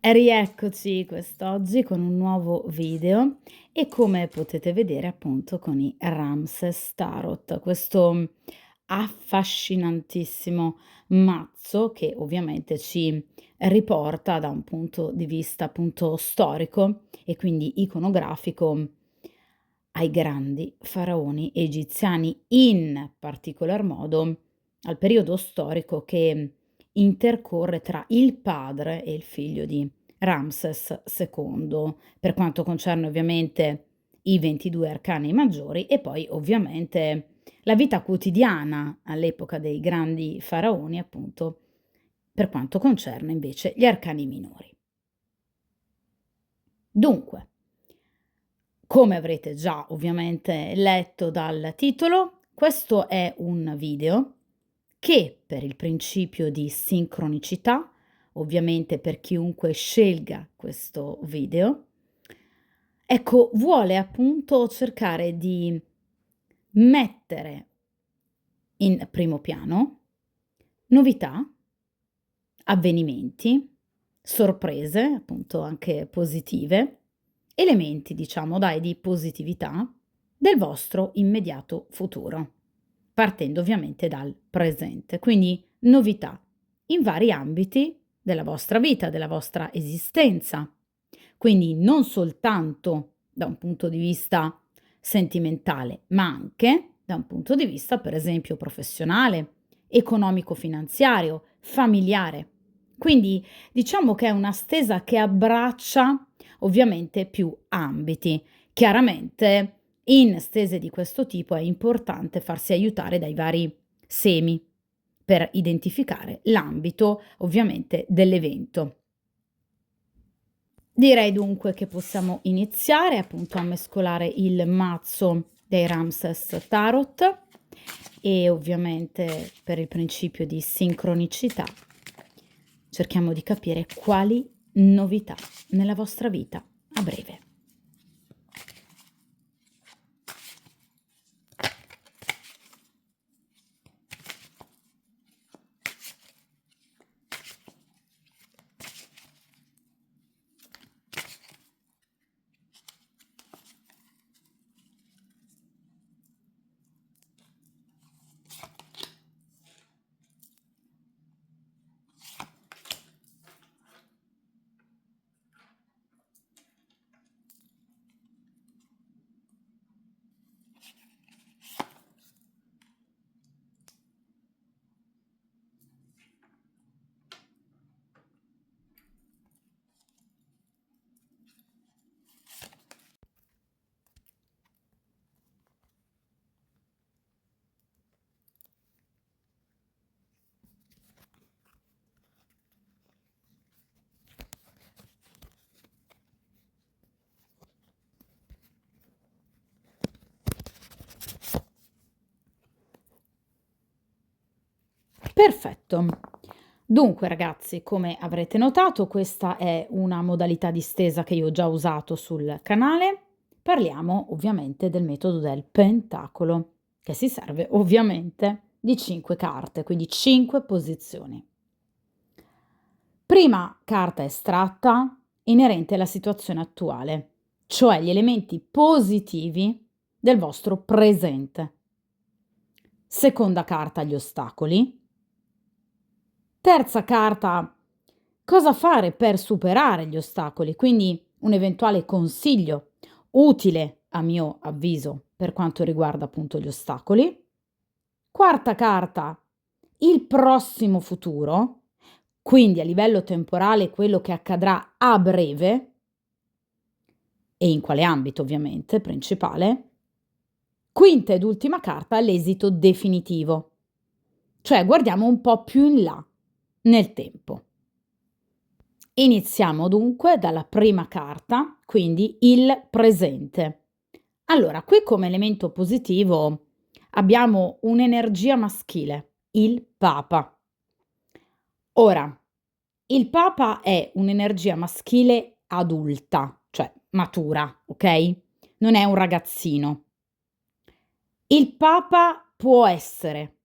Rieccoci quest'oggi con un nuovo video e come potete vedere appunto con i Ramses Tarot, questo affascinantissimo mazzo che ovviamente ci riporta da un punto di vista appunto storico e quindi iconografico ai grandi faraoni egiziani, in particolar modo al periodo storico che intercorre tra il padre e il figlio di Ramses II, per quanto concerne ovviamente i 22 arcani maggiori e poi ovviamente la vita quotidiana all'epoca dei grandi faraoni, appunto, per quanto concerne invece gli arcani minori. Dunque, come avrete già ovviamente letto dal titolo, questo è un video che per il principio di sincronicità, ovviamente per chiunque scelga questo video, ecco, vuole appunto cercare di mettere in primo piano novità, avvenimenti, sorprese, appunto anche positive, elementi, diciamo, dai, di positività del vostro immediato futuro, partendo ovviamente dal presente. Quindi novità in vari ambiti della vostra vita, della vostra esistenza. Quindi non soltanto da un punto di vista sentimentale, ma anche da un punto di vista, per esempio, professionale, economico-finanziario, familiare. Quindi diciamo che è una stesa che abbraccia ovviamente più ambiti. Chiaramente in stese di questo tipo è importante farsi aiutare dai vari semi per identificare l'ambito ovviamente dell'evento. Direi dunque che possiamo iniziare appunto a mescolare il mazzo dei Ramses Tarot e ovviamente per il principio di sincronicità cerchiamo di capire quali novità nella vostra vita a breve. Perfetto. Dunque ragazzi, come avrete notato, questa è una modalità di stesa che io ho già usato sul canale. Parliamo ovviamente del metodo del pentacolo, che si serve ovviamente di 5 carte, quindi 5 posizioni. Prima carta estratta inerente alla situazione attuale, cioè gli elementi positivi del vostro presente. Seconda carta, gli ostacoli. Terza carta, cosa fare per superare gli ostacoli, quindi un eventuale consiglio utile a mio avviso per quanto riguarda appunto gli ostacoli. Quarta carta, il prossimo futuro, quindi a livello temporale quello che accadrà a breve e in quale ambito ovviamente principale. Quinta ed ultima carta, l'esito definitivo, cioè guardiamo un po' più in là nel tempo. Iniziamo dunque dalla prima carta, quindi il presente. Allora, qui come elemento positivo abbiamo un'energia maschile, il Papa. Ora, il Papa è un'energia maschile adulta, cioè matura, ok? Non è un ragazzino. Il Papa può essere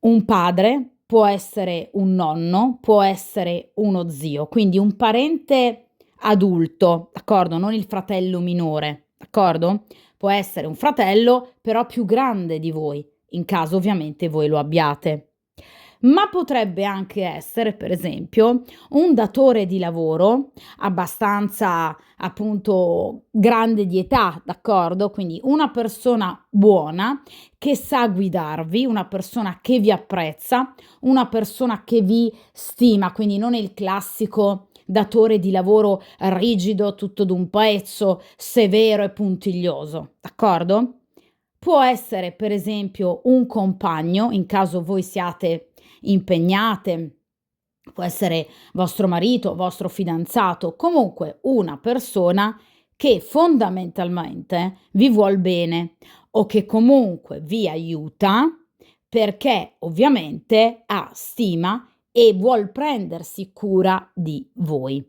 un padre può essere un nonno, può essere uno zio, quindi un parente adulto, d'accordo? Non il fratello minore, d'accordo? Può essere un fratello, però più grande di voi, in caso ovviamente voi lo abbiate. Ma potrebbe anche essere, per esempio, un datore di lavoro abbastanza, appunto, grande di età, d'accordo? Quindi una persona buona che sa guidarvi, una persona che vi apprezza, una persona che vi stima, quindi non il classico datore di lavoro rigido, tutto d'un pezzo, severo e puntiglioso, d'accordo? Può essere, per esempio, un compagno, in caso voi siate impegnate, può essere vostro marito, vostro fidanzato, comunque una persona che fondamentalmente vi vuol bene o che comunque vi aiuta perché ovviamente ha stima e vuol prendersi cura di voi.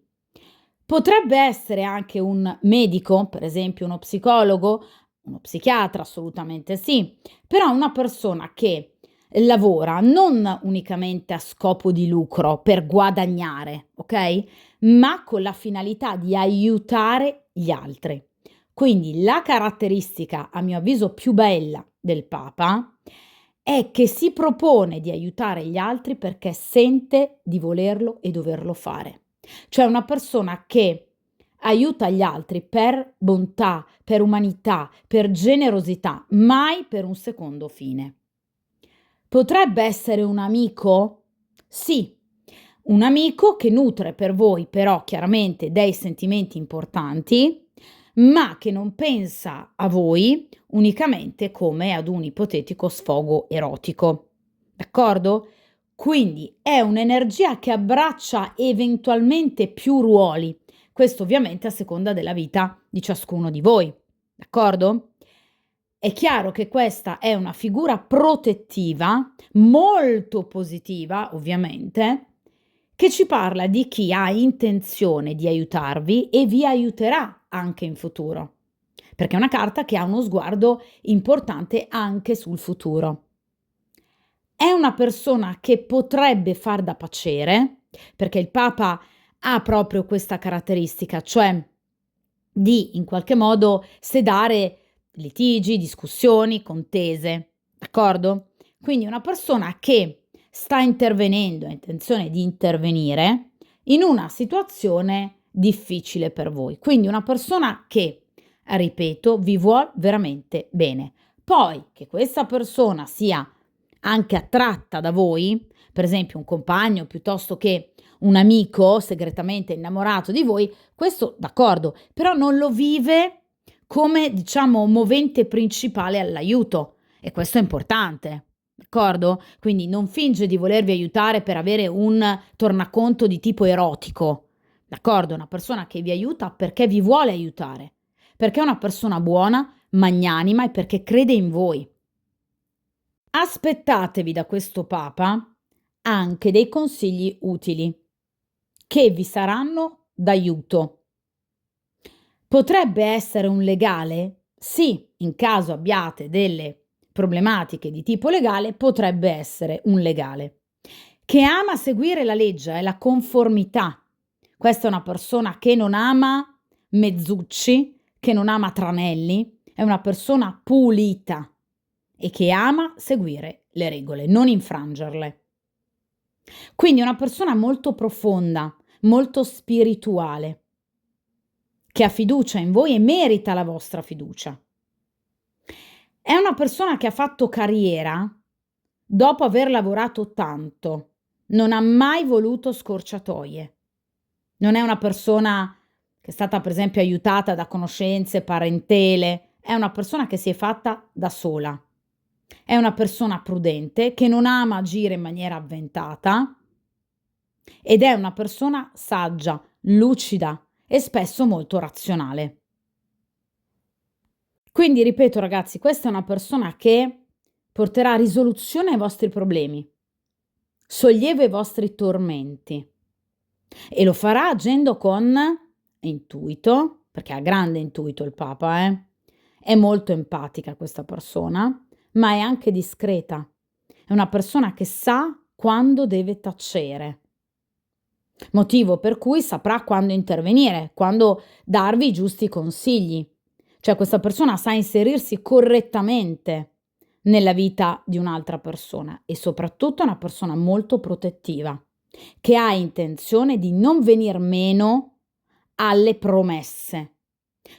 Potrebbe essere anche un medico, per esempio uno psicologo, uno psichiatra, assolutamente sì, però una persona che lavora non unicamente a scopo di lucro per guadagnare, ok? Ma con la finalità di aiutare gli altri. Quindi la caratteristica, a mio avviso, più bella del Papa è che si propone di aiutare gli altri perché sente di volerlo e doverlo fare. Cioè una persona che aiuta gli altri per bontà, per umanità, per generosità, mai per un secondo fine. Potrebbe essere un amico? Sì, un amico che nutre per voi però chiaramente dei sentimenti importanti, ma che non pensa a voi unicamente come ad un ipotetico sfogo erotico. D'accordo? Quindi è un'energia che abbraccia eventualmente più ruoli, questo ovviamente a seconda della vita di ciascuno di voi. D'accordo? È chiaro che questa è una figura protettiva, molto positiva, ovviamente, che ci parla di chi ha intenzione di aiutarvi e vi aiuterà anche in futuro, perché è una carta che ha uno sguardo importante anche sul futuro. È una persona che potrebbe far da paciere, perché il Papa ha proprio questa caratteristica, cioè di in qualche modo sedare litigi, discussioni, contese, d'accordo? Quindi una persona che sta intervenendo, ha intenzione di intervenire in una situazione difficile per voi. Quindi una persona che, ripeto, vi vuol veramente bene. Poi che questa persona sia anche attratta da voi, per esempio un compagno piuttosto che un amico segretamente innamorato di voi, questo d'accordo, però non lo vive come, diciamo, movente principale all'aiuto e questo è importante. D'accordo? Quindi non finge di volervi aiutare per avere un tornaconto di tipo erotico. D'accordo? Una persona che vi aiuta perché vi vuole aiutare, perché è una persona buona, magnanima e perché crede in voi. Aspettatevi da questo Papa anche dei consigli utili che vi saranno d'aiuto. Potrebbe essere un legale? Sì, in caso abbiate delle problematiche di tipo legale, potrebbe essere un legale. Che ama seguire la legge e la conformità. Questa è una persona che non ama mezzucci, che non ama tranelli, è una persona pulita e che ama seguire le regole, non infrangerle. Quindi è una persona molto profonda, molto spirituale, che ha fiducia in voi e merita la vostra fiducia. È una persona che ha fatto carriera dopo aver lavorato tanto, non ha mai voluto scorciatoie. Non è una persona che è stata per esempio aiutata da conoscenze, parentele, è una persona che si è fatta da sola. È una persona prudente che non ama agire in maniera avventata ed è una persona saggia, lucida e spesso molto razionale. Quindi ripeto ragazzi, questa è una persona che porterà risoluzione ai vostri problemi, sollievo ai vostri tormenti e lo farà agendo con intuito, perché ha grande intuito il Papa, È molto empatica questa persona, ma è anche discreta. È una persona che sa quando deve tacere. Motivo per cui saprà quando intervenire, quando darvi i giusti consigli. Cioè questa persona sa inserirsi correttamente nella vita di un'altra persona e soprattutto è una persona molto protettiva, che ha intenzione di non venir meno alle promesse.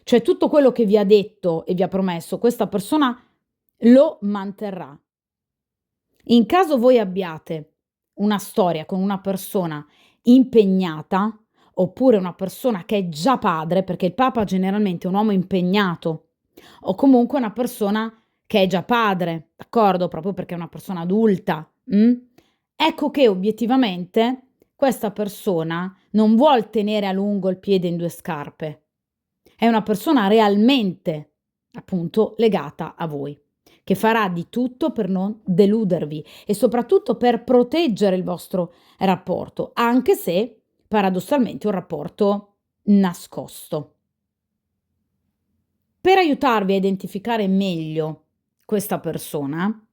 Cioè tutto quello che vi ha detto e vi ha promesso, questa persona lo manterrà. In caso voi abbiate una storia con una persona impegnata, oppure una persona che è già padre, perché il papa generalmente è un uomo impegnato, o comunque una persona che è già padre, d'accordo? Proprio perché è una persona adulta. Ecco che obiettivamente questa persona non vuol tenere a lungo il piede in due scarpe. È una persona realmente, appunto, legata a voi, che farà di tutto per non deludervi e soprattutto per proteggere il vostro rapporto, anche se paradossalmente è un rapporto nascosto. Per aiutarvi a identificare meglio questa persona,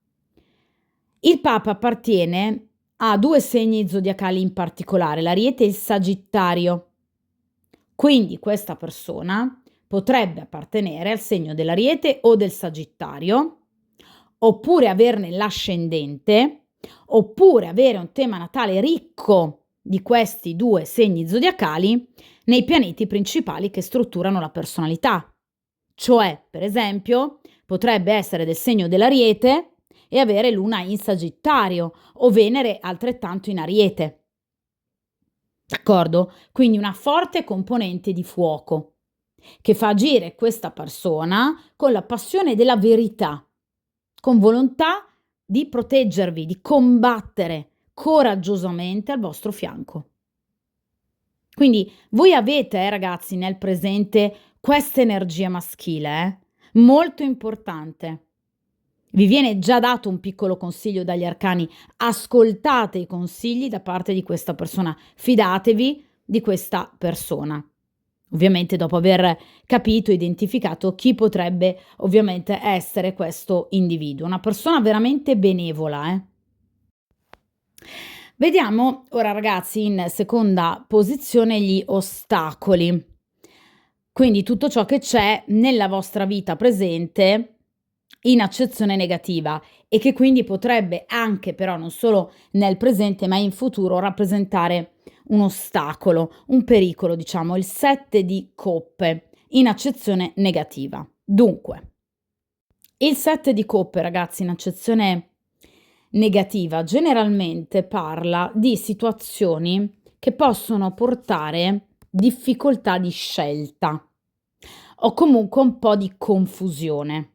il Papa appartiene a 2 segni zodiacali in particolare, l'Ariete e il Sagittario. Quindi questa persona potrebbe appartenere al segno dell'Ariete o del Sagittario, oppure averne l'ascendente, oppure avere un tema natale ricco di questi 2 segni zodiacali nei pianeti principali che strutturano la personalità. Cioè, per esempio, potrebbe essere del segno dell'Ariete e avere Luna in Sagittario o Venere altrettanto in Ariete. D'accordo? Quindi una forte componente di fuoco che fa agire questa persona con la passione della verità, con volontà di proteggervi, di combattere coraggiosamente al vostro fianco. Quindi voi avete, ragazzi, nel presente questa energia maschile, molto importante. Vi viene già dato un piccolo consiglio dagli arcani, ascoltate i consigli da parte di questa persona, fidatevi di questa persona. Ovviamente dopo aver capito, identificato chi potrebbe ovviamente essere questo individuo, una persona veramente benevola. Vediamo ora ragazzi in seconda posizione gli ostacoli, quindi tutto ciò che c'è nella vostra vita presente in accezione negativa e che quindi potrebbe anche però non solo nel presente ma in futuro rappresentare un ostacolo, un pericolo, diciamo, il 7 di coppe in accezione negativa. Dunque, il 7 di coppe, ragazzi, in accezione negativa generalmente parla di situazioni che possono portare difficoltà di scelta o comunque un po' di confusione.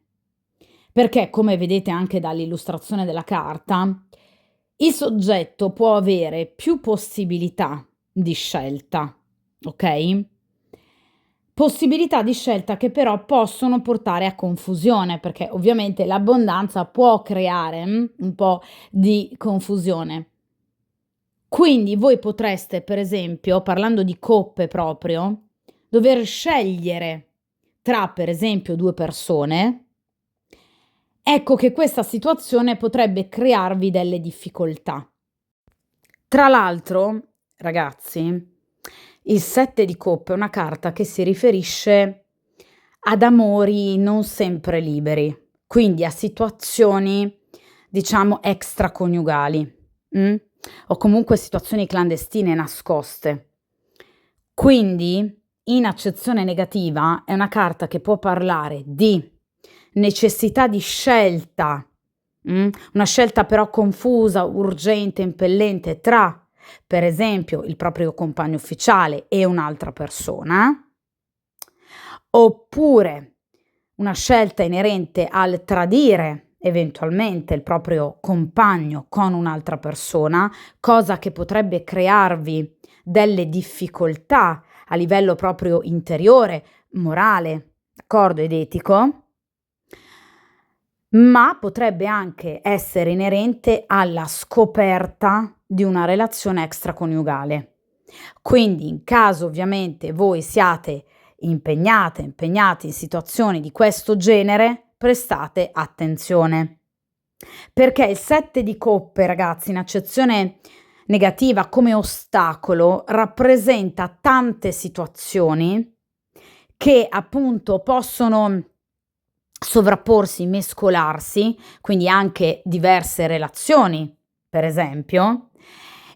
Perché, come vedete anche dall'illustrazione della carta, il soggetto può avere più possibilità di scelta, ok? Possibilità di scelta che però possono portare a confusione, perché ovviamente l'abbondanza può creare un po' di confusione. Quindi voi potreste, per esempio, parlando di coppe proprio, dover scegliere tra, per esempio, 2 persone. Ecco che questa situazione potrebbe crearvi delle difficoltà. Tra l'altro, ragazzi, il 7 di coppe è una carta che si riferisce ad amori non sempre liberi, quindi a situazioni, diciamo, extraconiugali, o comunque situazioni clandestine nascoste. Quindi, in accezione negativa, è una carta che può parlare di necessità di scelta, una scelta però confusa, urgente, impellente tra, per esempio, il proprio compagno ufficiale e un'altra persona, oppure una scelta inerente al tradire eventualmente il proprio compagno con un'altra persona, cosa che potrebbe crearvi delle difficoltà a livello proprio interiore, morale, d'accordo, ed etico, ma potrebbe anche essere inerente alla scoperta di una relazione extraconiugale. Quindi in caso ovviamente voi siate impegnati in situazioni di questo genere, prestate attenzione. Perché il 7 di coppe, ragazzi, in accezione negativa come ostacolo, rappresenta tante situazioni che appunto possono sovrapporsi, mescolarsi, quindi anche diverse relazioni, per esempio,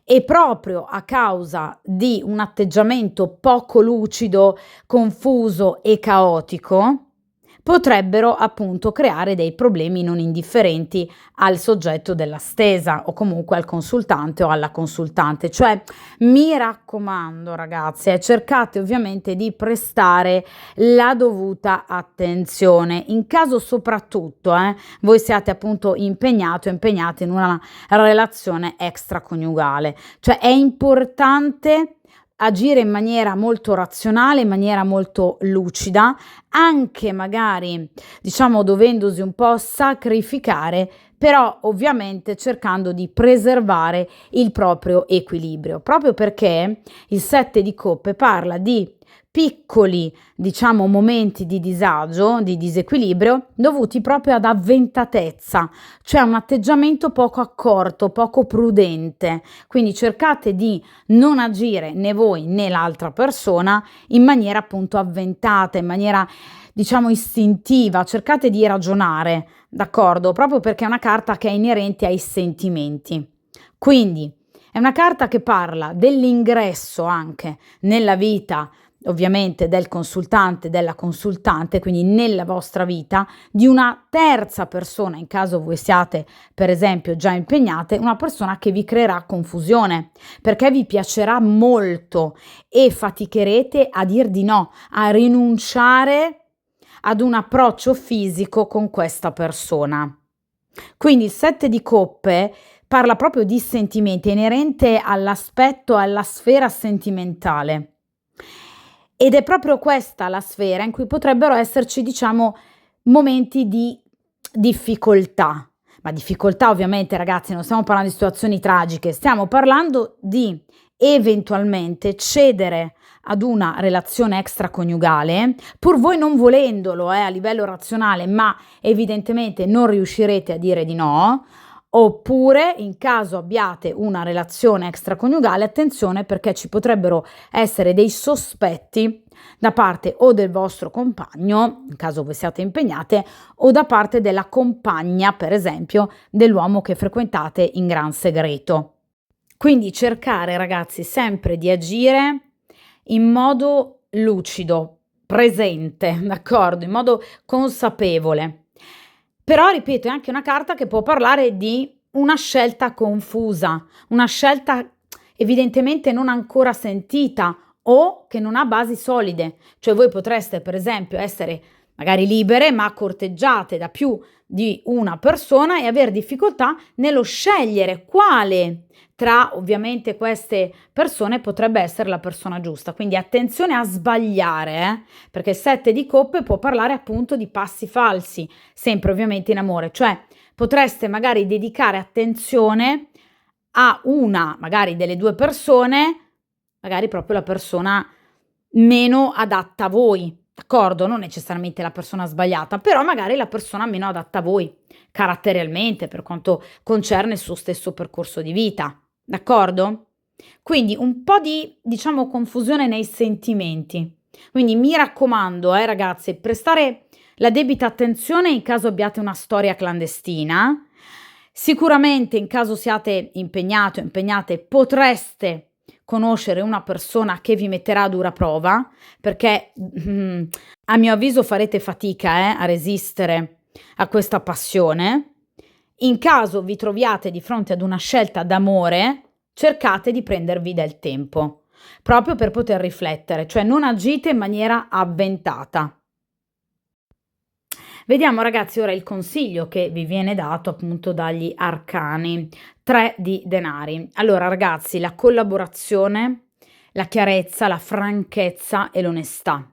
e proprio a causa di un atteggiamento poco lucido, confuso e caotico, potrebbero appunto creare dei problemi non indifferenti al soggetto della stesa o comunque al consultante o alla consultante. Cioè, mi raccomando, ragazzi, cercate ovviamente di prestare la dovuta attenzione. In caso soprattutto voi siate appunto impegnato o impegnate in una relazione extraconiugale. Cioè è importante agire in maniera molto razionale, in maniera molto lucida, anche magari, diciamo, dovendosi un po' sacrificare, però ovviamente cercando di preservare il proprio equilibrio, proprio perché il 7 di coppe parla di piccoli, diciamo, momenti di disagio, di disequilibrio dovuti proprio ad avventatezza, cioè un atteggiamento poco accorto, poco prudente. Quindi cercate di non agire né voi né l'altra persona in maniera appunto avventata, in maniera diciamo istintiva, cercate di ragionare, d'accordo? Proprio perché è una carta che è inerente ai sentimenti. Quindi è una carta che parla dell'ingresso anche nella vita ovviamente del consultante, della consultante, quindi nella vostra vita, di una terza persona, in caso voi siate per esempio già impegnate, una persona che vi creerà confusione, perché vi piacerà molto e faticherete a dir di no, a rinunciare ad un approccio fisico con questa persona. Quindi il 7 di coppe parla proprio di sentimenti, è inerente all'aspetto, alla sfera sentimentale. Ed è proprio questa la sfera in cui potrebbero esserci, diciamo, momenti di difficoltà. Ma difficoltà ovviamente, ragazzi, non stiamo parlando di situazioni tragiche, stiamo parlando di eventualmente cedere ad una relazione extraconiugale, pur voi non volendolo a livello razionale, ma evidentemente non riuscirete a dire di no, oppure in caso abbiate una relazione extraconiugale, attenzione perché ci potrebbero essere dei sospetti da parte o del vostro compagno, in caso voi siate impegnate, o da parte della compagna, per esempio, dell'uomo che frequentate in gran segreto. Quindi cercare, ragazzi, sempre di agire in modo lucido, presente, d'accordo? In modo consapevole. Però, ripeto, è anche una carta che può parlare di una scelta confusa, una scelta evidentemente non ancora sentita o che non ha basi solide. Cioè voi potreste, per esempio, essere magari libere, ma corteggiate da più di una persona e avere difficoltà nello scegliere quale tra ovviamente queste persone potrebbe essere la persona giusta. Quindi attenzione a sbagliare, perché il 7 di coppe può parlare appunto di passi falsi, sempre ovviamente in amore, cioè potreste magari dedicare attenzione a una magari delle due persone, magari proprio la persona meno adatta a voi, d'accordo? Non necessariamente la persona sbagliata, però magari la persona meno adatta a voi, caratterialmente, per quanto concerne il suo stesso percorso di vita, d'accordo? Quindi un po' di, diciamo, confusione nei sentimenti. Quindi mi raccomando, ragazzi, prestare la debita attenzione in caso abbiate una storia clandestina. Sicuramente in caso siate impegnato o impegnate potreste conoscere una persona che vi metterà a dura prova, perché a mio avviso farete fatica a resistere a questa passione. In caso vi troviate di fronte ad una scelta d'amore, cercate di prendervi del tempo, proprio per poter riflettere, cioè non agite in maniera avventata. Vediamo ragazzi ora il consiglio che vi viene dato appunto dagli arcani. 3 di denari. Allora ragazzi, la collaborazione, la chiarezza, la franchezza e l'onestà.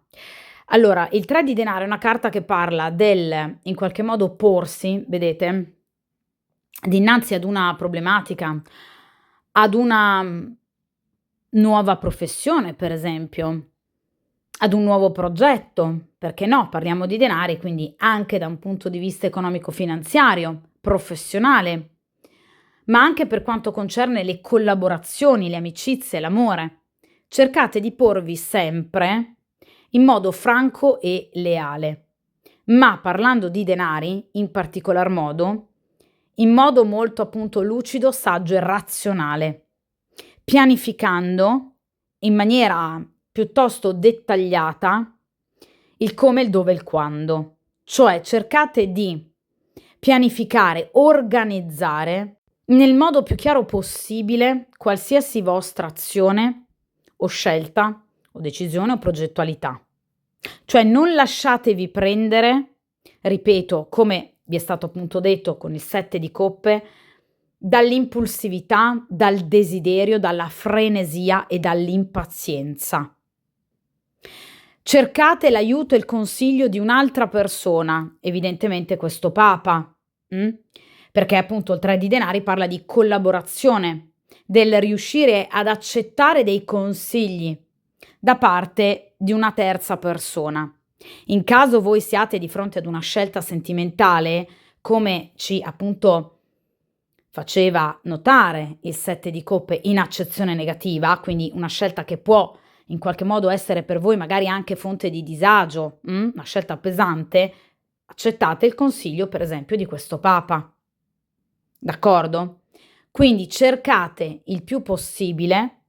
Allora, il 3 di denari è una carta che parla del, in qualche modo, porsi, vedete, dinanzi ad una problematica, ad una nuova professione, per esempio, ad un nuovo progetto, perché no, parliamo di denari, quindi anche da un punto di vista economico-finanziario professionale, ma anche per quanto concerne le collaborazioni, le amicizie, l'amore. Cercate di porvi sempre in modo franco e leale, ma parlando di denari, in particolar modo, in modo molto appunto lucido, saggio e razionale, pianificando in maniera piuttosto dettagliata il come, il dove e il quando. Cioè cercate di pianificare, organizzare nel modo più chiaro possibile qualsiasi vostra azione o scelta o decisione o progettualità. Cioè non lasciatevi prendere, ripeto, come vi è stato appunto detto con il 7 di coppe, dall'impulsività, dal desiderio, dalla frenesia e dall'impazienza. Cercate l'aiuto e il consiglio di un'altra persona, evidentemente questo Papa, perché appunto il 3 di denari parla di collaborazione, del riuscire ad accettare dei consigli da parte di una terza persona. In caso voi siate di fronte ad una scelta sentimentale, come ci appunto faceva notare il 7 di coppe in accezione negativa, quindi una scelta che può in qualche modo essere per voi magari anche fonte di disagio, una scelta pesante, accettate il consiglio per esempio di questo Papa. D'accordo? Quindi cercate il più possibile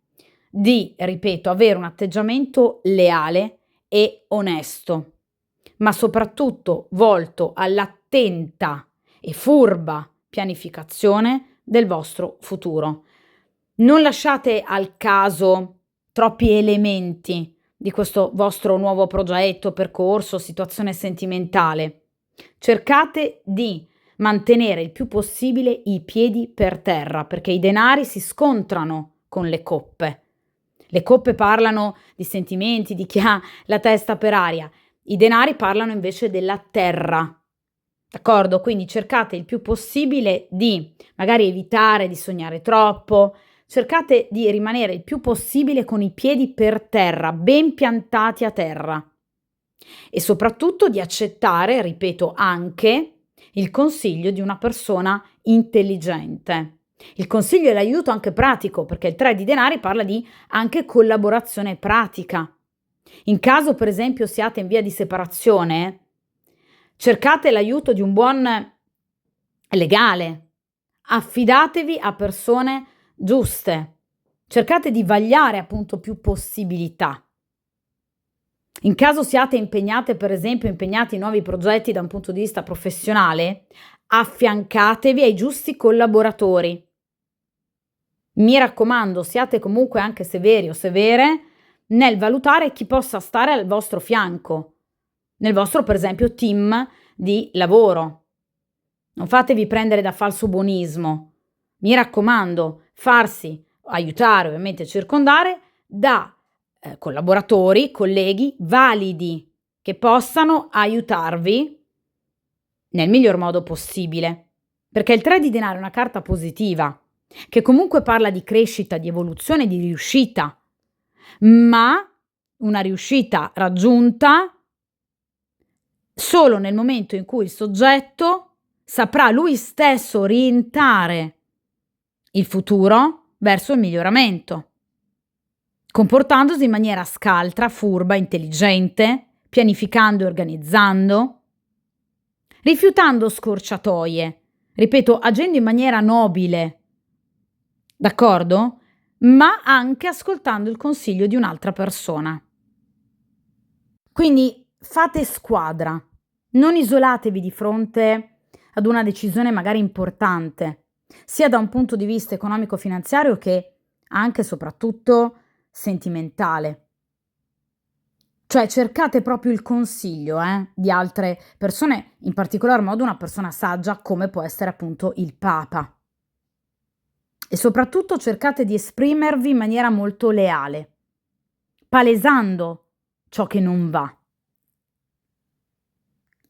di, ripeto, avere un atteggiamento leale e onesto, ma soprattutto volto all'attenta e furba pianificazione del vostro futuro. Non lasciate al caso troppi elementi di questo vostro nuovo progetto, percorso, situazione sentimentale. Cercate di mantenere il più possibile i piedi per terra, perché i denari si scontrano con le coppe. Le coppe parlano di sentimenti, di chi ha la testa per aria. I denari parlano invece della terra. D'accordo? Quindi cercate il più possibile di magari evitare di sognare troppo, cercate di rimanere il più possibile con i piedi per terra, ben piantati a terra. E soprattutto di accettare, ripeto, anche il consiglio di una persona intelligente. Il consiglio e l'aiuto anche pratico, perché il 3 di denari parla di anche collaborazione pratica. In caso, per esempio, siate in via di separazione, cercate l'aiuto di un buon legale, affidatevi a persone giuste, cercate di vagliare appunto più possibilità. In caso siate impegnate, per esempio, impegnati in nuovi progetti da un punto di vista professionale, affiancatevi ai giusti collaboratori. Mi raccomando, siate comunque anche severi o severe nel valutare chi possa stare al vostro fianco, nel vostro, per esempio, team di lavoro. Non fatevi prendere da falso buonismo. Mi raccomando, farsi aiutare, ovviamente circondare, da collaboratori, colleghi validi che possano aiutarvi nel miglior modo possibile. Perché il 3 di denaro è una carta positiva, che comunque parla di crescita, di evoluzione, di riuscita, ma una riuscita raggiunta solo nel momento in cui il soggetto saprà lui stesso orientare il futuro verso il miglioramento, comportandosi in maniera scaltra, furba, intelligente, pianificando e organizzando, rifiutando scorciatoie, ripeto, agendo in maniera nobile, d'accordo? Ma anche ascoltando il consiglio di un'altra persona. Quindi fate squadra, non isolatevi di fronte ad una decisione magari importante, sia da un punto di vista economico-finanziario che anche e soprattutto sentimentale. Cioè cercate proprio il consiglio di altre persone, in particolar modo una persona saggia come può essere appunto il Papa. E soprattutto cercate di esprimervi in maniera molto leale, palesando ciò che non va.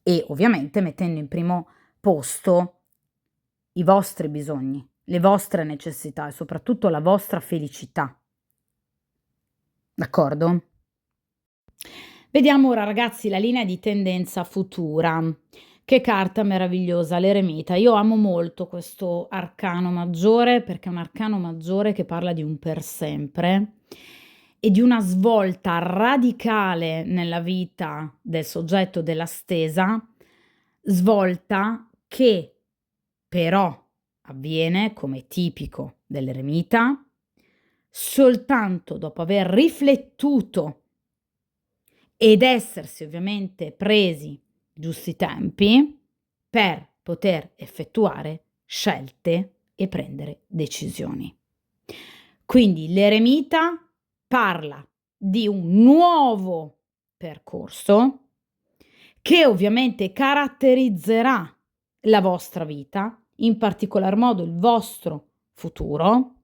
E ovviamente mettendo in primo posto i vostri bisogni, le vostre necessità e soprattutto la vostra felicità. D'accordo? Vediamo ora ragazzi la linea di tendenza futura. Che carta meravigliosa, l'eremita. Io amo molto questo arcano maggiore perché è un arcano maggiore che parla di un per sempre e di una svolta radicale nella vita del soggetto della stesa, svolta che però avviene, come tipico dell'eremita, soltanto dopo aver riflettuto ed essersi ovviamente presi giusti tempi per poter effettuare scelte e prendere decisioni. Quindi l'eremita parla di un nuovo percorso che ovviamente caratterizzerà la vostra vita, in particolar modo il vostro futuro,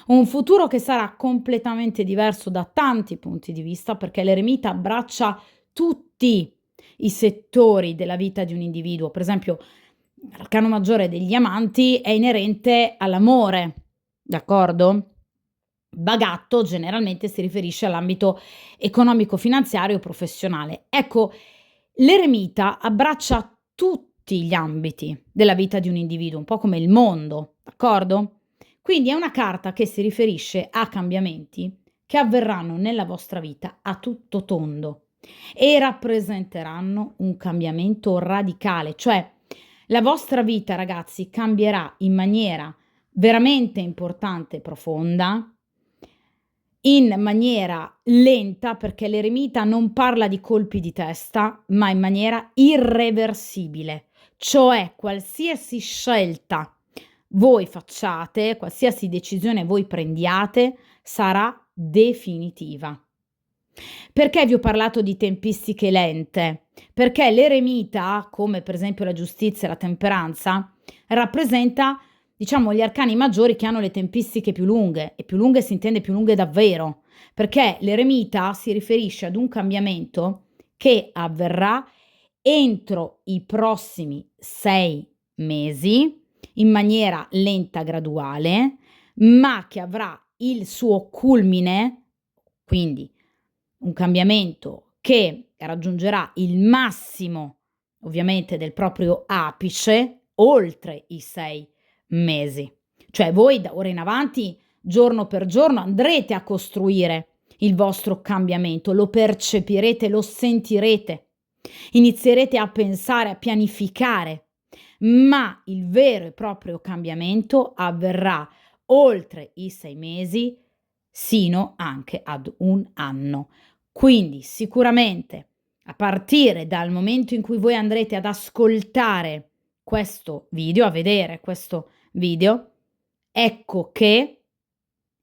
un futuro che sarà completamente diverso da tanti punti di vista, perché l'eremita abbraccia tutti i settori della vita di un individuo. Per esempio, l'arcano maggiore degli amanti è inerente all'amore, d'accordo? Bagatto generalmente si riferisce all'ambito economico-finanziario e professionale. Ecco, l'eremita abbraccia tutti gli ambiti della vita di un individuo, un po' come il mondo, d'accordo? Quindi è una carta che si riferisce a cambiamenti che avverranno nella vostra vita a tutto tondo e rappresenteranno un cambiamento radicale, cioè la vostra vita, ragazzi, cambierà in maniera veramente importante e profonda, in maniera lenta, perché l'eremita non parla di colpi di testa, ma in maniera irreversibile, cioè qualsiasi scelta voi facciate, qualsiasi decisione voi prendiate, sarà definitiva. Perché vi ho parlato di tempistiche lente? Perché l'eremita, come per esempio la giustizia e la temperanza, rappresenta, diciamo, gli arcani maggiori che hanno le tempistiche più lunghe, e più lunghe si intende più lunghe davvero, perché l'eremita si riferisce ad un cambiamento che avverrà entro i prossimi 6 mesi, in maniera lenta, graduale, ma che avrà il suo culmine, quindi un cambiamento che raggiungerà il massimo, ovviamente, del proprio apice oltre i 6 mesi. Cioè voi da ora in avanti, giorno per giorno, andrete a costruire il vostro cambiamento, lo percepirete, lo sentirete, inizierete a pensare, a pianificare, ma il vero e proprio cambiamento avverrà oltre i 6 mesi, sino anche ad 1 anno. Quindi sicuramente a partire dal momento in cui voi andrete ad ascoltare questo video, a vedere questo video, ecco che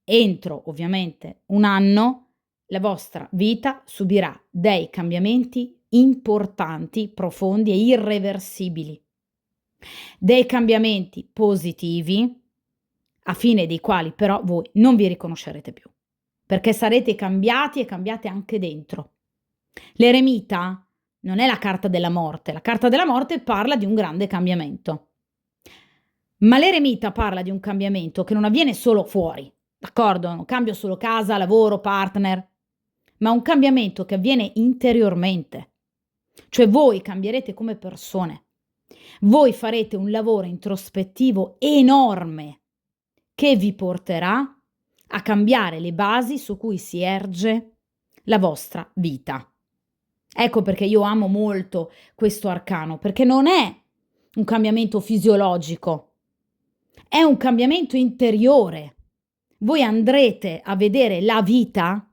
entro ovviamente 1 anno la vostra vita subirà dei cambiamenti importanti, profondi e irreversibili. Dei cambiamenti positivi, a fine dei quali però voi non vi riconoscerete più, perché sarete cambiati e cambiate anche dentro. L'eremita non è la carta della morte parla di un grande cambiamento. Ma l'eremita parla di un cambiamento che non avviene solo fuori, d'accordo? Non cambio solo casa, lavoro, partner, ma un cambiamento che avviene interiormente. Cioè voi cambierete come persone. Voi farete un lavoro introspettivo enorme che vi porterà a cambiare le basi su cui si erge la vostra vita. Ecco perché io amo molto questo arcano, perché non è un cambiamento fisiologico, è un cambiamento interiore. Voi andrete a vedere la vita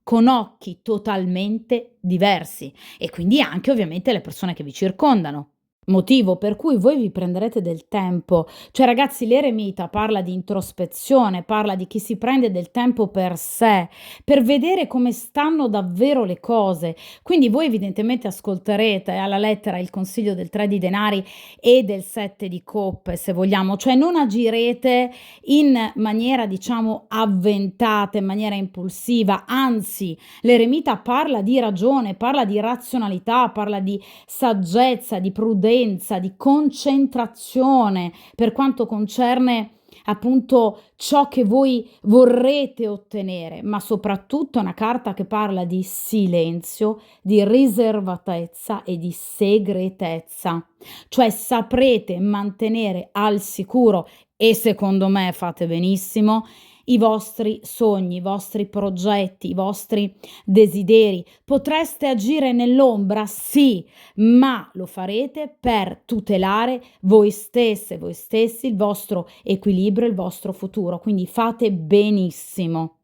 con occhi totalmente diversi e quindi anche ovviamente le persone che vi circondano. Motivo per cui voi vi prenderete del tempo. Cioè ragazzi, l'eremita parla di introspezione, parla di chi si prende del tempo per sé, per vedere come stanno davvero le cose. Quindi voi evidentemente ascolterete alla lettera il consiglio del 3 di denari e del 7 di coppe, se vogliamo, cioè non agirete in maniera, diciamo, avventata, in maniera impulsiva, anzi, l'eremita parla di ragione, parla di razionalità, parla di saggezza, di prudenza, di concentrazione per quanto concerne appunto ciò che voi vorrete ottenere, ma soprattutto è una carta che parla di silenzio, di riservatezza e di segretezza. Cioè saprete mantenere al sicuro, e secondo me fate benissimo, i vostri sogni, i vostri progetti, i vostri desideri. Potreste agire nell'ombra? Sì, ma lo farete per tutelare voi stesse, voi stessi, il vostro equilibrio, il vostro futuro. Quindi fate benissimo.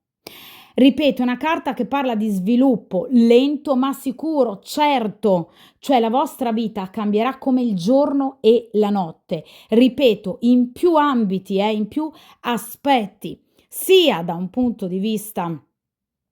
Ripeto, è una carta che parla di sviluppo lento ma sicuro, certo, cioè la vostra vita cambierà come il giorno e la notte. Ripeto, in più ambiti, in più aspetti, sia da un punto di vista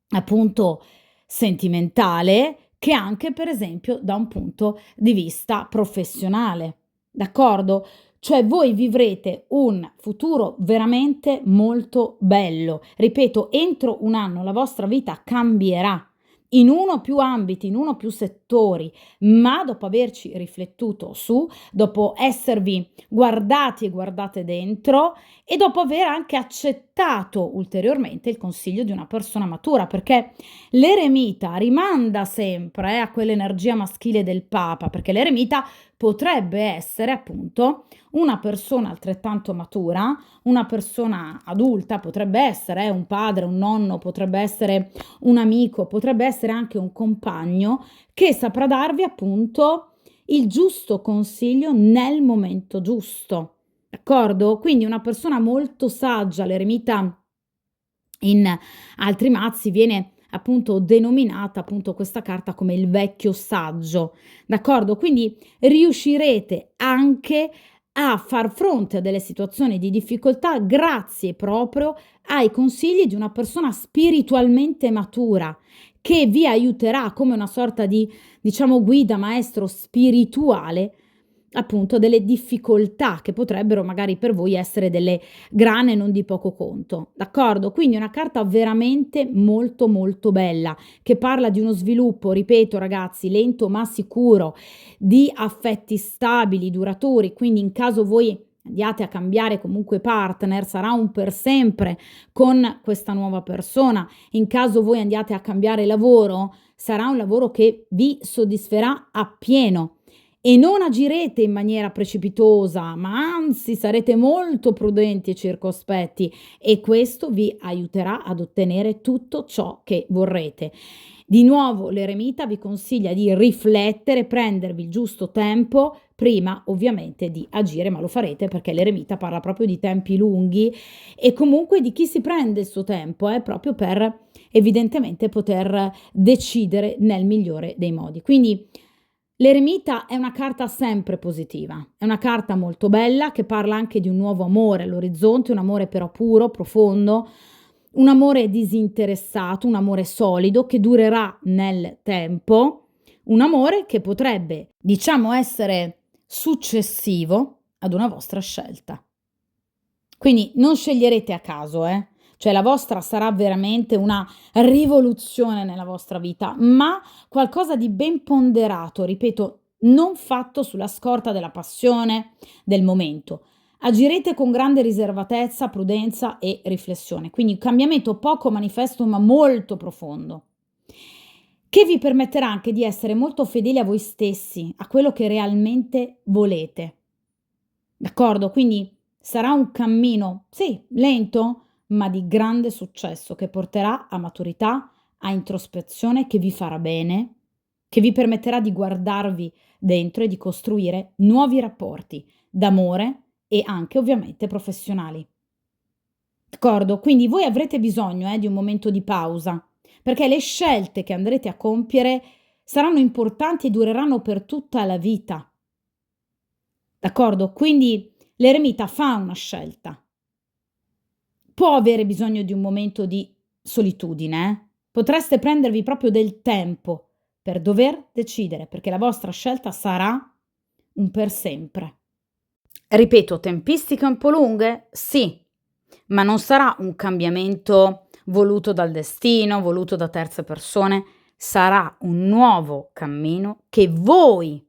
appunto sentimentale, che anche per esempio da un punto di vista professionale. D'accordo? Cioè voi vivrete un futuro veramente molto bello. Ripeto, entro un anno la vostra vita cambierà in uno o più ambiti, in uno o più settori, ma dopo averci riflettuto su, dopo esservi guardati e guardate dentro e dopo aver anche accettato ulteriormente il consiglio di una persona matura, perché l'eremita rimanda sempre a quell'energia maschile del Papa, perché l'eremita potrebbe essere appunto una persona altrettanto matura, una persona adulta, potrebbe essere un padre, un nonno, potrebbe essere un amico, potrebbe essere anche un compagno che saprà darvi appunto il giusto consiglio nel momento giusto. D'accordo? Quindi una persona molto saggia, l'eremita in altri mazzi viene appunto denominata appunto questa carta come il vecchio saggio, d'accordo? Quindi riuscirete anche a far fronte a delle situazioni di difficoltà grazie proprio ai consigli di una persona spiritualmente matura che vi aiuterà come una sorta di, diciamo, guida, maestro spirituale appunto delle difficoltà che potrebbero magari per voi essere delle grane non di poco conto, d'accordo? Quindi è una carta veramente molto molto bella che parla di uno sviluppo, ripeto ragazzi, lento ma sicuro, di affetti stabili, duraturi, quindi in caso voi andiate a cambiare comunque partner, sarà un per sempre con questa nuova persona, in caso voi andiate a cambiare lavoro, sarà un lavoro che vi soddisferà appieno e non agirete in maniera precipitosa, ma anzi sarete molto prudenti e circospetti e questo vi aiuterà ad ottenere tutto ciò che vorrete. Di nuovo l'eremita vi consiglia di riflettere, prendervi il giusto tempo prima ovviamente di agire, ma lo farete perché l'eremita parla proprio di tempi lunghi e comunque di chi si prende il suo tempo, proprio per evidentemente poter decidere nel migliore dei modi. Quindi l'eremita è una carta sempre positiva, è una carta molto bella che parla anche di un nuovo amore all'orizzonte, un amore però puro, profondo, un amore disinteressato, un amore solido che durerà nel tempo, un amore che potrebbe, diciamo, essere successivo ad una vostra scelta. Quindi non sceglierete a caso, cioè la vostra sarà veramente una rivoluzione nella vostra vita, ma qualcosa di ben ponderato, ripeto, non fatto sulla scorta della passione del momento. Agirete con grande riservatezza, prudenza e riflessione, quindi un cambiamento poco manifesto ma molto profondo, che vi permetterà anche di essere molto fedeli a voi stessi, a quello che realmente volete. D'accordo? Quindi sarà un cammino, sì, lento, ma di grande successo che porterà a maturità, a introspezione, che vi farà bene, che vi permetterà di guardarvi dentro e di costruire nuovi rapporti d'amore e anche ovviamente professionali. D'accordo? Quindi voi avrete bisogno, di un momento di pausa, perché le scelte che andrete a compiere saranno importanti e dureranno per tutta la vita. D'accordo? Quindi l'eremita fa una scelta. Può avere bisogno di un momento di solitudine, Potreste prendervi proprio del tempo per dover decidere, perché la vostra scelta sarà un per sempre. Ripeto, tempistiche un po' lunghe? Sì, ma non sarà un cambiamento voluto dal destino, voluto da terze persone, sarà un nuovo cammino che voi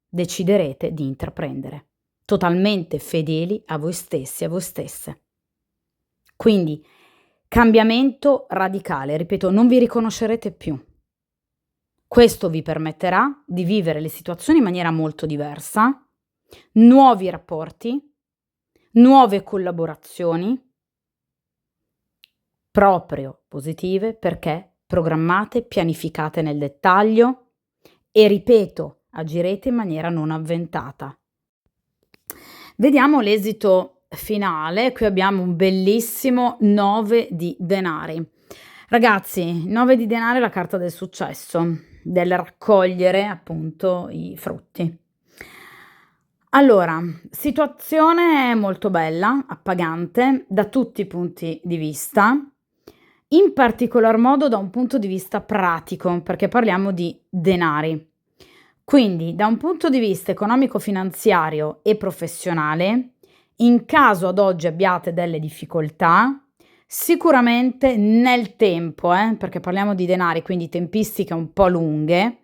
deciderete di intraprendere. totalmente fedeli a voi stessi e a voi stesse. Quindi cambiamento radicale, ripeto, non vi riconoscerete più. Questo vi permetterà di vivere le situazioni in maniera molto diversa, nuovi rapporti, nuove collaborazioni, proprio positive, perché programmate, pianificate nel dettaglio e, ripeto, agirete in maniera non avventata. Vediamo l'esito finale. Qui abbiamo un bellissimo 9 di denari. Ragazzi, 9 di denari è la carta del successo, del raccogliere appunto i frutti. Allora, situazione molto bella, appagante da tutti i punti di vista, in particolar modo da un punto di vista pratico, perché parliamo di denari. Quindi, da un punto di vista economico-finanziario e professionale, in caso ad oggi abbiate delle difficoltà, sicuramente nel tempo, perché parliamo di denari, quindi tempistiche un po' lunghe,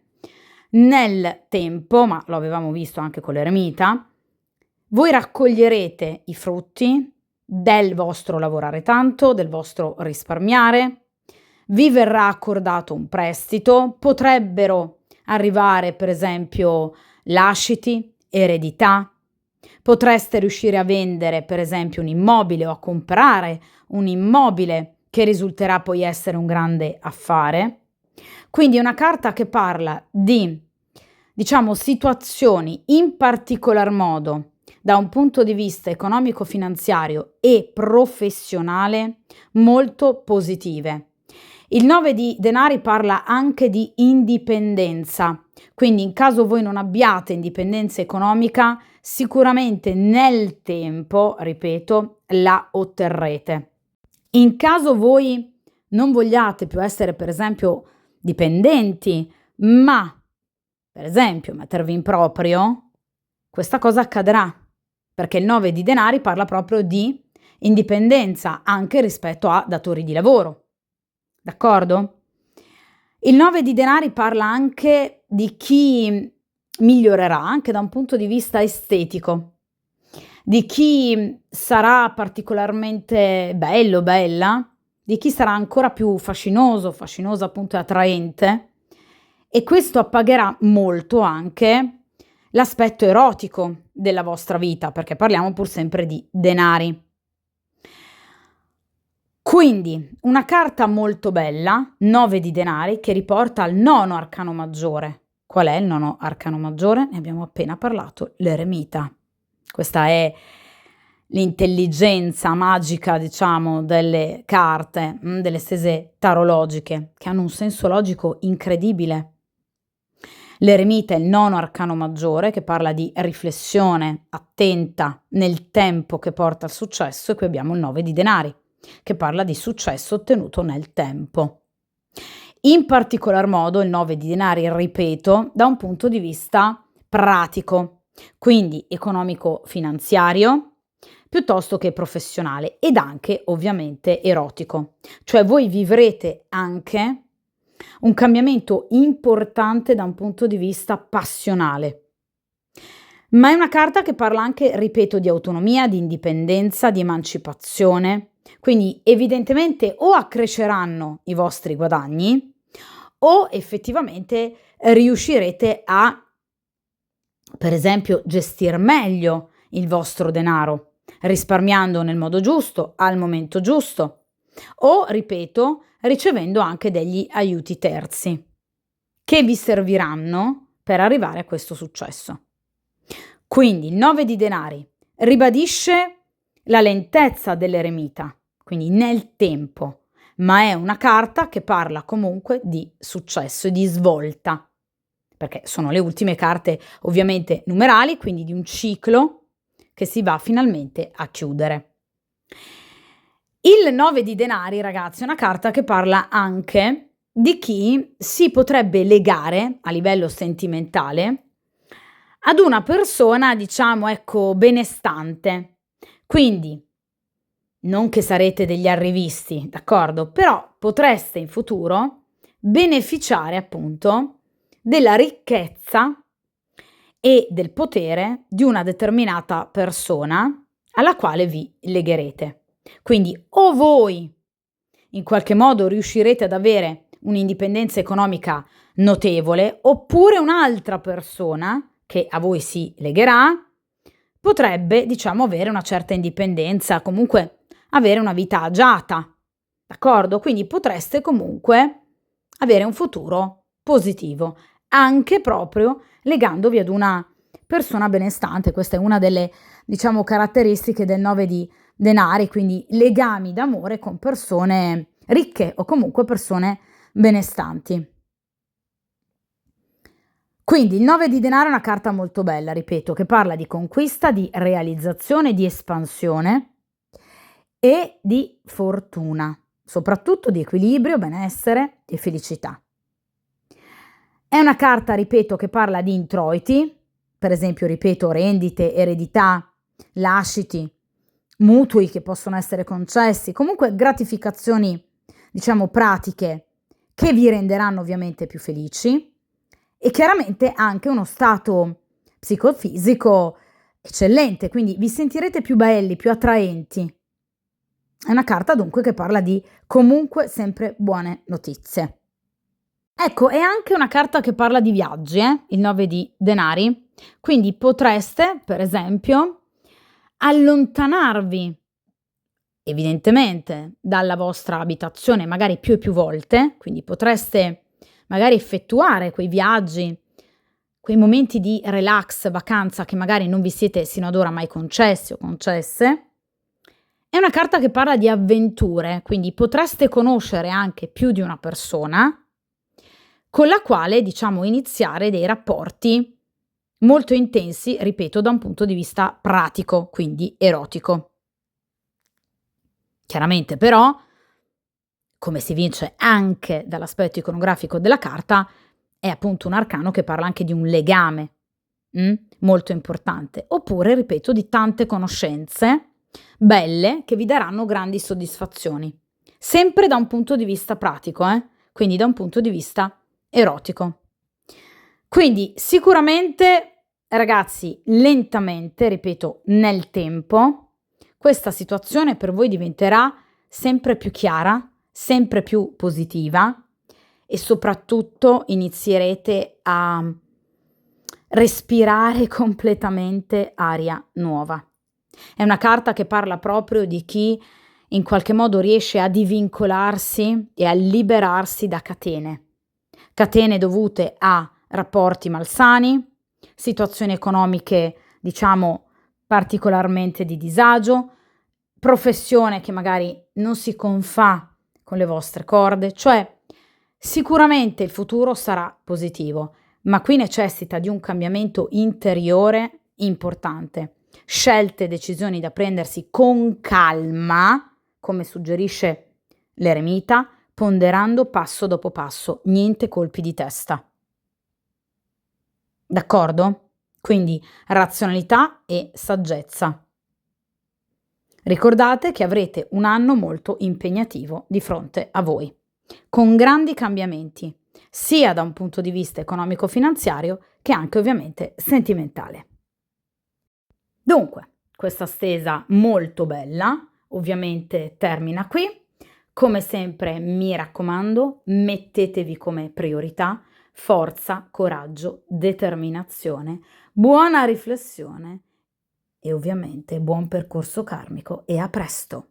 nel tempo, ma lo avevamo visto anche con l'eremita, voi raccoglierete i frutti del vostro lavorare tanto, del vostro risparmiare, vi verrà accordato un prestito, potrebbero arrivare per esempio lasciti, eredità, potreste riuscire a vendere per esempio un immobile o a comprare un immobile che risulterà poi essere un grande affare. Quindi è una carta che parla di, diciamo, situazioni in particolar modo da un punto di vista economico-finanziario e professionale molto positive. Il 9 di denari parla anche di indipendenza, quindi in caso voi non abbiate indipendenza economica, sicuramente nel tempo, ripeto, la otterrete. In caso voi non vogliate più essere, per esempio, dipendenti, ma, per esempio, mettervi in proprio, questa cosa accadrà, perché il 9 di denari parla proprio di indipendenza anche rispetto a datori di lavoro. D'accordo? Il 9 di denari parla anche di chi migliorerà anche da un punto di vista estetico, di chi sarà particolarmente bello, bella, di chi sarà ancora più fascinoso, fascinosa appunto e attraente, e questo appagherà molto anche l'aspetto erotico della vostra vita, perché parliamo pur sempre di denari. Quindi una carta molto bella, 9 di denari, che riporta al nono arcano maggiore. Qual è il nono arcano maggiore? Ne abbiamo appena parlato, l'eremita. Questa è l'intelligenza magica, diciamo, delle carte, delle stese tarologiche, che hanno un senso logico incredibile. L'eremita è il nono arcano maggiore, che parla di riflessione attenta nel tempo che porta al successo, e qui abbiamo il 9 di denari, che parla di successo ottenuto nel tempo. In particolar modo il 9 di denari, ripeto, da un punto di vista pratico, quindi economico-finanziario, piuttosto che professionale, ed anche ovviamente erotico. Cioè voi vivrete anche un cambiamento importante da un punto di vista passionale. Ma è una carta che parla anche, ripeto, di autonomia, di indipendenza, di emancipazione. Quindi evidentemente o accresceranno i vostri guadagni o effettivamente riuscirete a, per esempio, gestire meglio il vostro denaro, risparmiando nel modo giusto, al momento giusto, o, ripeto, ricevendo anche degli aiuti terzi che vi serviranno per arrivare a questo successo. Quindi il 9 di denari ribadisce la lentezza dell'eremita, quindi nel tempo, ma è una carta che parla comunque di successo e di svolta, perché sono le ultime carte ovviamente numerali, quindi di un ciclo che si va finalmente a chiudere. Il 9 di denari, ragazzi, è una carta che parla anche di chi si potrebbe legare a livello sentimentale ad una persona, diciamo, ecco, benestante. Quindi, non che sarete degli arrivisti, d'accordo? Però potreste in futuro beneficiare appunto della ricchezza e del potere di una determinata persona alla quale vi legherete. Quindi o voi in qualche modo riuscirete ad avere un'indipendenza economica notevole, oppure un'altra persona che a voi si legherà potrebbe, diciamo, avere una certa indipendenza, comunque avere una vita agiata, d'accordo? Quindi potreste comunque avere un futuro positivo, anche proprio legandovi ad una persona benestante. Questa è una delle, diciamo, caratteristiche del 9 di denari, quindi legami d'amore con persone ricche o comunque persone benestanti. Quindi il 9 di denaro è una carta molto bella, ripeto, che parla di conquista, di realizzazione, di espansione e di fortuna, soprattutto di equilibrio, benessere e felicità. È una carta, ripeto, che parla di introiti, per esempio, ripeto, rendite, eredità, lasciti, mutui che possono essere concessi, comunque gratificazioni, diciamo, pratiche che vi renderanno ovviamente più felici e chiaramente anche uno stato psicofisico eccellente, quindi vi sentirete più belli, più attraenti. È una carta dunque che parla di comunque sempre buone notizie. Ecco, è anche una carta che parla di viaggi, il 9 di denari, quindi potreste, per esempio, allontanarvi evidentemente dalla vostra abitazione magari più e più volte, quindi potreste magari effettuare quei viaggi, quei momenti di relax, vacanza che magari non vi siete sino ad ora mai concessi o concesse. È una carta che parla di avventure, quindi potreste conoscere anche più di una persona con la quale, diciamo, iniziare dei rapporti molto intensi, ripeto, da un punto di vista pratico, quindi erotico. Chiaramente però, come si evince anche dall'aspetto iconografico della carta, è appunto un arcano che parla anche di un legame molto importante, oppure, ripeto, di tante conoscenze belle che vi daranno grandi soddisfazioni, sempre da un punto di vista pratico, quindi da un punto di vista erotico. Quindi sicuramente, ragazzi, lentamente, ripeto, nel tempo, questa situazione per voi diventerà sempre più chiara, sempre più positiva e soprattutto inizierete a respirare completamente aria nuova. È una carta che parla proprio di chi in qualche modo riesce a divincolarsi e a liberarsi da catene dovute a rapporti malsani, situazioni economiche, diciamo, particolarmente di disagio, professione che magari non si confà con le vostre corde, cioè sicuramente il futuro sarà positivo, ma qui necessita di un cambiamento interiore importante. Scelte e decisioni da prendersi con calma, come suggerisce l'eremita, ponderando passo dopo passo, niente colpi di testa. D'accordo? Quindi razionalità e saggezza. Ricordate che avrete un anno molto impegnativo di fronte a voi, con grandi cambiamenti, sia da un punto di vista economico-finanziario che anche ovviamente sentimentale. Dunque, questa stesa molto bella ovviamente termina qui. Come sempre mi raccomando, mettetevi come priorità forza, coraggio, determinazione, buona riflessione e ovviamente buon percorso karmico e a presto!